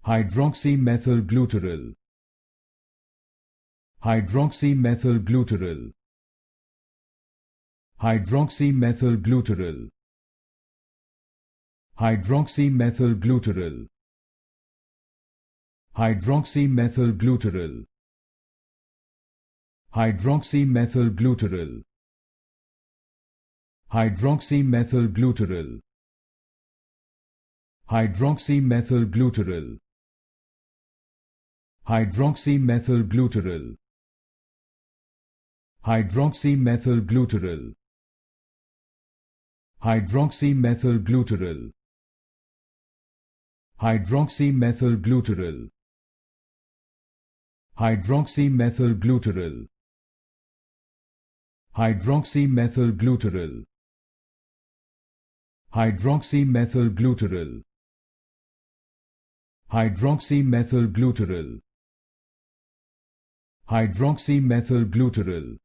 Hydroxymethylglutaryl. Hydroxymethylglutaryl. Hydroxymethylglutaryl. Hydroxymethylglutaryl. Hydroxymethylglutaryl. Hydroxymethylglutaryl. Hydroxymethylglutaryl. Hydroxymethylglutaryl. Hydroxymethylglutaryl. Hydroxymethylglutaryl. Hydroxymethylglutaryl. Hydroxymethylglutaryl. Hydroxymethylglutaryl. Hydroxymethylglutaryl. Hydroxymethylglutaryl. Hydroxymethylglutaryl. Hydroxymethylglutaryl.